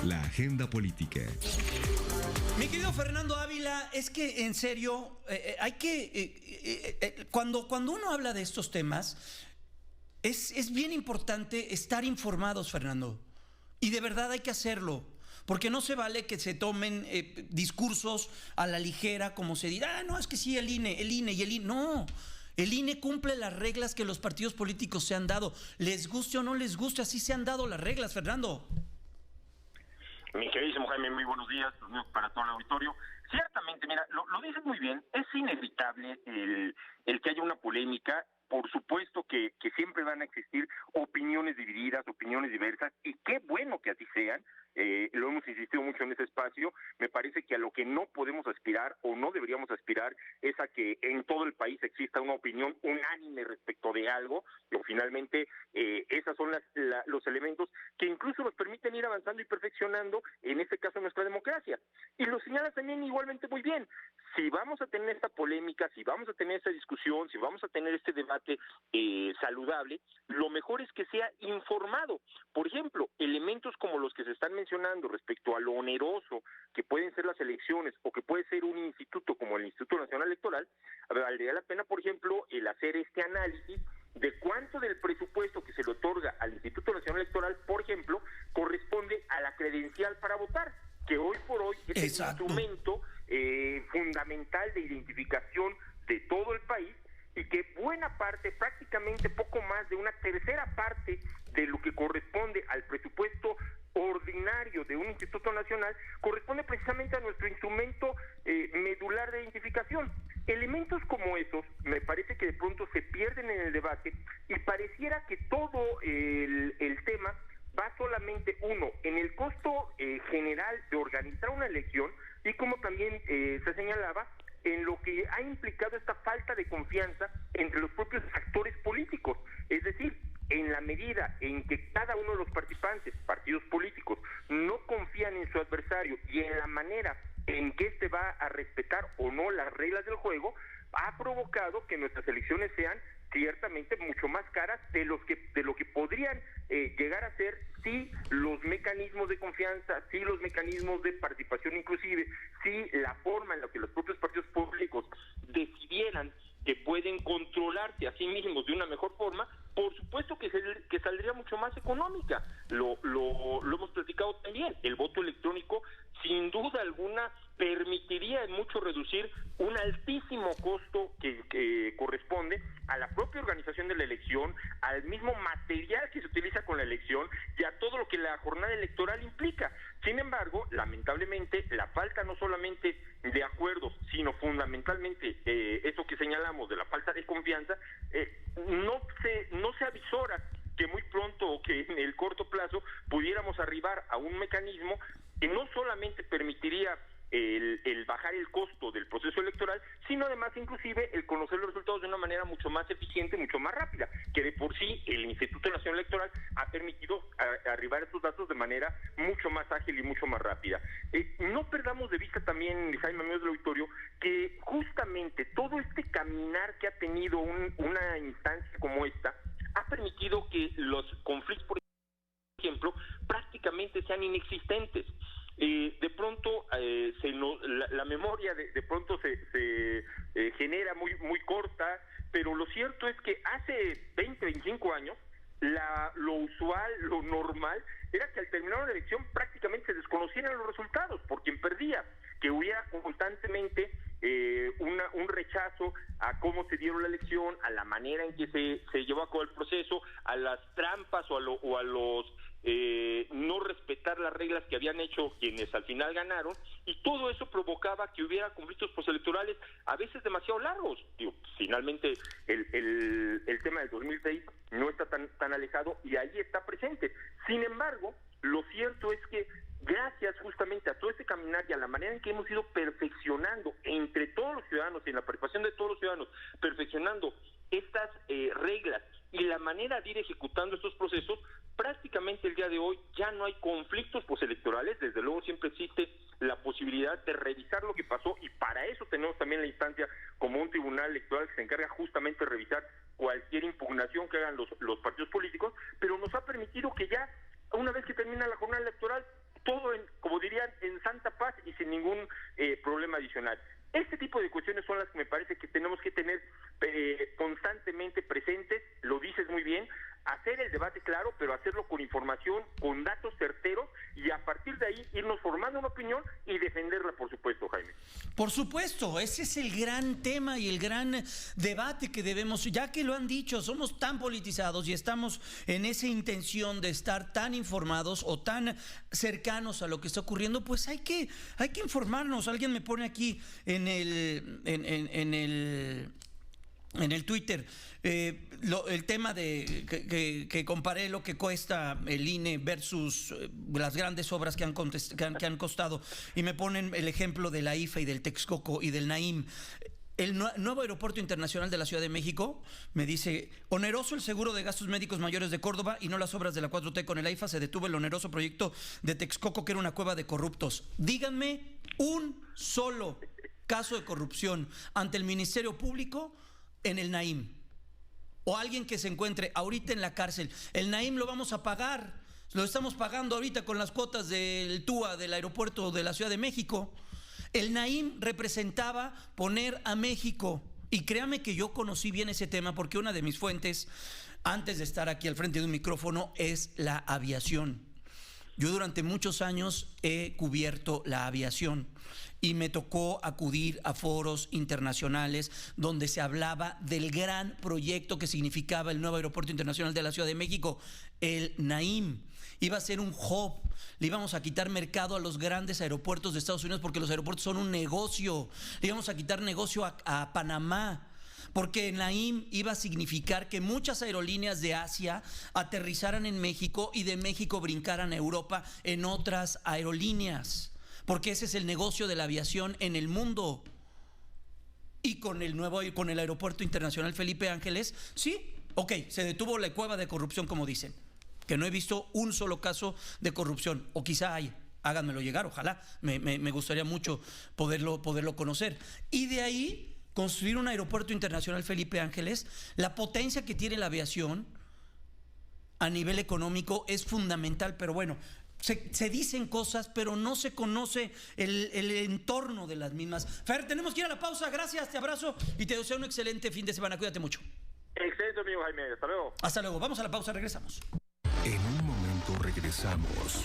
La agenda política. Mi querido Fernando Ávila, es que en serio, hay que, cuando uno habla de estos temas, es bien importante estar informados, Fernando. Y de verdad hay que hacerlo. Porque no se vale que se tomen discursos a la ligera, como se dirá, no, es que sí, el INE y el INE. No, el INE cumple las reglas que los partidos políticos se han dado. Les guste o no les guste, así se han dado las reglas, Fernando. Mi queridísimo Jaime, muy buenos días, para todo el auditorio. Ciertamente, mira, lo dices muy bien, es inevitable el que haya una polémica. Por supuesto que siempre van a existir opiniones divididas, opiniones diversas, y qué bueno que así sean. Lo hemos insistido mucho en ese espacio. Me parece que a lo que no podemos aspirar o no deberíamos aspirar es a que en todo el país exista una opinión unánime respecto de algo, pero finalmente esas son los elementos que incluso nos permiten ir avanzando y perfeccionando, en este caso, nuestra democracia. Y lo señalas también igualmente muy bien. Si vamos a tener esta polémica, si vamos a tener esta discusión, si vamos a tener este debate saludable, lo mejor es que sea informado. Por ejemplo, elementos como los que se están mencionando respecto a lo oneroso que pueden ser las elecciones o que puede ser un instituto como el Instituto Nacional Electoral, valdría la pena, por ejemplo, el hacer este análisis de cuánto del presupuesto que se le otorga al Instituto Nacional Electoral, por ejemplo, corresponde a la credencial para votar, que hoy por hoy es Exacto. el instrumento fundamental de identificación de todo el país, y que buena parte, prácticamente poco más de una tercera parte de lo que corresponde al presupuesto ordinario de un instituto nacional, corresponde precisamente a nuestro instrumento medular de identificación. Elementos como esos me parece que de pronto se pierden en el debate y pareciera que todo el tema va solamente, uno, en el costo general de organizar una elección, y como también se señalaba, en lo que ha implicado esta falta de confianza entre los propios actores políticos. Es decir, en la medida en que cada uno de los participantes, partidos políticos, no confían en su adversario y en la manera en que éste va a respetar o no las reglas del juego, ha provocado que nuestras elecciones sean ciertamente mucho más caras de lo que podrían llegar a ser si los mecanismos de confianza, si los mecanismos de participación inclusive, si la forma en la que los propios partidos públicos decidieran que pueden controlarse a sí mismos de una mejor forma, por supuesto que saldría mucho más económica. Lo hemos platicado también. El voto electrónico, sin duda alguna, permitiría en mucho reducir un altísimo costo que corresponde a la propia organización de la elección, al mismo material que se utiliza con la elección y a todo lo que la jornada electoral implica. Sin embargo, lamentablemente, la falta no solamente de acuerdos, sino fundamentalmente eso que señalamos de la falta de confianza, no se avisora que muy pronto o que en el corto plazo pudiéramos arribar a un mecanismo que no solamente permitiría el bajar el costo del proceso electoral, sino además inclusive el conocer los resultados de una manera mucho más eficiente, mucho más rápida, que de por sí el Instituto Nacional Electoral ha permitido arribar a estos datos de manera mucho más ágil y mucho más rápida. No perdamos de vista también, Jaime, amigos del auditorio, que justamente todo este caminar que ha tenido una instancia como esta ha permitido que los conflictos, por ejemplo, prácticamente sean inexistentes. De pronto la memoria de pronto se genera muy corta, pero lo cierto es que hace 25 años lo usual, lo normal era que al terminar una elección prácticamente se desconocieran los resultados por quien perdía, que hubiera constantemente un rechazo a cómo se dieron la elección, a la manera en que se llevó a cabo el proceso, a las trampas o a los no respetar las reglas que habían hecho quienes al final ganaron, y todo eso provocaba que hubiera conflictos postelectorales a veces demasiado largos. Finalmente el tema del 2006 no está tan alejado y ahí está presente. Sin embargo, lo cierto es que gracias justamente a todo este caminar y a la manera en que hemos ido perfeccionando entre todos los ciudadanos y en la participación de todos los ciudadanos, perfeccionando estas reglas y la manera de ir ejecutando estos procesos, prácticamente el día de hoy ya no hay conflictos postelectorales. Desde luego siempre existe la posibilidad de revisar lo que pasó, y para eso tenemos también la instancia como un tribunal electoral que se encarga justamente de revisar cualquier impugnación que hagan los partidos políticos, pero nos ha permitido que ya, una vez que termina la jornada electoral, todo, como dirían, en santa paz y sin ningún problema adicional. Este tipo de cuestiones son las que me parece que tenemos que tener constantemente presentes, lo dices muy bien, hacer el debate claro, pero hacerlo con información, con datos certeros, y a partir de ahí irnos formando una opinión y defenderla, por supuesto, Jaime. Por supuesto, ese es el gran tema y el gran debate que debemos, ya que lo han dicho, somos tan politizados y estamos en esa intención de estar tan informados o tan cercanos a lo que está ocurriendo, pues hay que informarnos. Alguien me pone aquí en el Twitter el tema de que comparé lo que cuesta el INE versus las grandes obras que han costado, y me ponen el ejemplo de la IFA y del Texcoco y del Naim. El nuevo aeropuerto internacional de la Ciudad de México, me dice, oneroso el seguro de gastos médicos mayores de Córdoba y no las obras de la 4T. Con el AIFA se detuvo el oneroso proyecto de Texcoco, que era una cueva de corruptos. Díganme un solo caso de corrupción ante el Ministerio Público en el Naim, o alguien que se encuentre ahorita en la cárcel. El Naim lo vamos a pagar, lo estamos pagando ahorita con las cuotas del TUA del aeropuerto de la Ciudad de México. El Naim representaba poner a México, y créame que yo conocí bien ese tema porque una de mis fuentes, antes de estar aquí al frente de un micrófono, es la aviación. Yo durante muchos años he cubierto la aviación y me tocó acudir a foros internacionales donde se hablaba del gran proyecto que significaba el nuevo aeropuerto internacional de la Ciudad de México, el Naim. Iba a ser un hub, le íbamos a quitar mercado a los grandes aeropuertos de Estados Unidos porque los aeropuertos son un negocio, le íbamos a quitar negocio a Panamá, porque Naim iba a significar que muchas aerolíneas de Asia aterrizaran en México y de México brincaran a Europa en otras aerolíneas, porque ese es el negocio de la aviación en el mundo. Y con el aeropuerto internacional Felipe Ángeles, sí, ok, se detuvo la cueva de corrupción, como dicen, que no he visto un solo caso de corrupción, o quizá hay, háganmelo llegar, ojalá, me gustaría mucho poderlo conocer. Y de ahí construir un aeropuerto internacional Felipe Ángeles, la potencia que tiene la aviación a nivel económico es fundamental, pero bueno, se dicen cosas, pero no se conoce el entorno de las mismas. Fer, tenemos que ir a la pausa, gracias, te abrazo y te deseo un excelente fin de semana, cuídate mucho. Excelente, amigo Jaime, hasta luego. Hasta luego, vamos a la pausa, regresamos. En un momento regresamos.